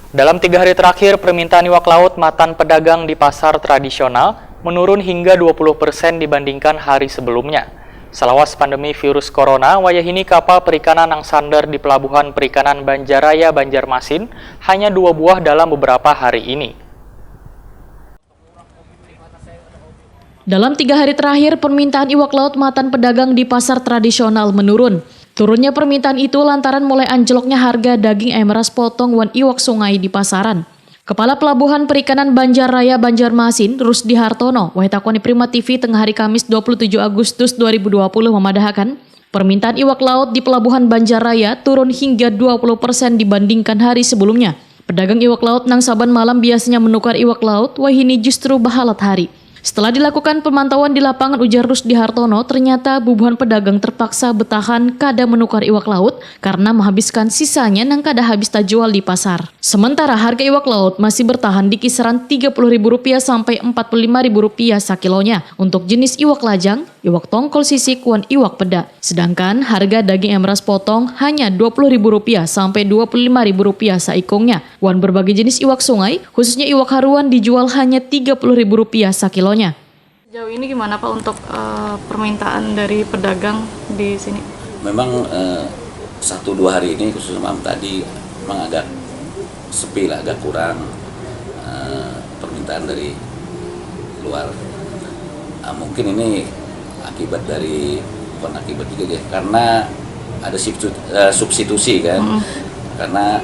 Dalam 3 hari terakhir, permintaan iwak laut matan pedagang di pasar tradisional menurun hingga 20% dibandingkan hari sebelumnya. Selawas pandemi virus corona, wayahini kapal perikanan yang sandar di Pelabuhan Perikanan Banjaraya, Banjarmasin hanya 2 buah dalam beberapa hari ini. Dalam 3 hari terakhir, permintaan iwak laut matan pedagang di pasar tradisional menurun. Turunnya permintaan itu lantaran mulai anjloknya harga daging emeras potong wan iwak sungai di pasaran. Kepala Pelabuhan Perikanan Banjaraya Banjarmasin, Rusdi Hartono, wahitakoni Prima TV tengah hari Kamis 27 Agustus 2020 memadahkan, permintaan iwak laut di Pelabuhan Banjaraya turun hingga 20% dibandingkan hari sebelumnya. Pedagang iwak laut nang saban malam biasanya menukar iwak laut, wahini justru bahalat hari. Setelah dilakukan pemantauan di lapangan, ujar Rusdi Hartono, ternyata bubuhan pedagang terpaksa bertahan kada menukar iwak laut karena menghabiskan sisanya nang kada habis terjual di pasar. Sementara harga iwak laut masih bertahan di kisaran Rp30.000 sampai Rp45.000 sakilonya untuk jenis iwak lajang, iwak tongkol sisik, wan iwak peda. Sedangkan harga daging emeras potong hanya Rp20.000 sampai Rp25.000 saikongnya. Wan berbagai jenis iwak sungai, khususnya iwak haruan dijual hanya Rp30.000 sakilonya. Sejauh ini gimana Pak untuk permintaan dari pedagang di sini? Memang 1-2 hari ini khususnya malam tadi memang agak sepi lah, agak kurang permintaan dari luar. Mungkin ini akibat dari, bukan akibat juga ya, karena ada substitusi kan, karena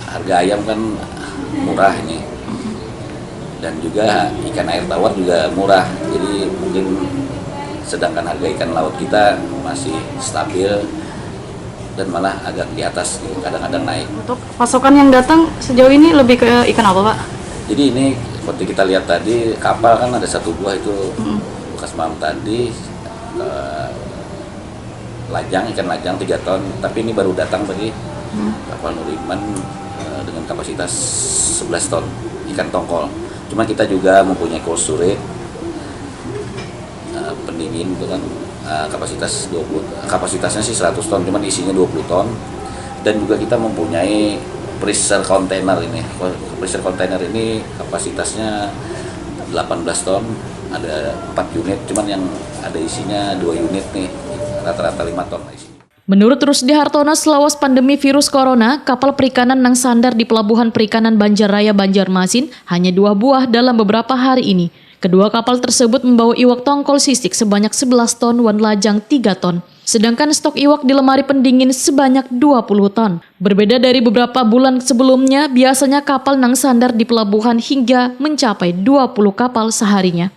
harga ayam kan murah ini. Dan juga ikan air tawar juga murah, jadi mungkin sedangkan harga ikan laut kita masih stabil dan malah agak di atas, kadang-kadang naik. Untuk pasokan yang datang sejauh ini lebih ke ikan apa Pak? Jadi ini seperti kita lihat tadi, kapal kan ada 1 buah itu bekas malam tadi, ikan lajang 3 ton, tapi ini baru datang tadi kapal Nuriman dengan kapasitas 11 ton ikan tongkol. Cuma kita juga mempunyai cold storage pendingin itu kan kapasitasnya sih 100 ton, cuman isinya 20 ton. Dan juga kita mempunyai freezer container ini. Freezer container ini kapasitasnya 18 ton, ada 4 unit, cuman yang ada isinya 2 unit nih, rata-rata 5 ton isinya. Menurut Rusdi Hartono, selawas pandemi virus corona, kapal perikanan nang sandar di Pelabuhan Perikanan Banjaraya Banjarmasin hanya 2 buah dalam beberapa hari ini. Kedua kapal tersebut membawa iwak tongkol sisik sebanyak 11 ton, wan lajang 3 ton. Sedangkan stok iwak di lemari pendingin sebanyak 20 ton. Berbeda dari beberapa bulan sebelumnya, biasanya kapal nang sandar di pelabuhan hingga mencapai 20 kapal seharinya.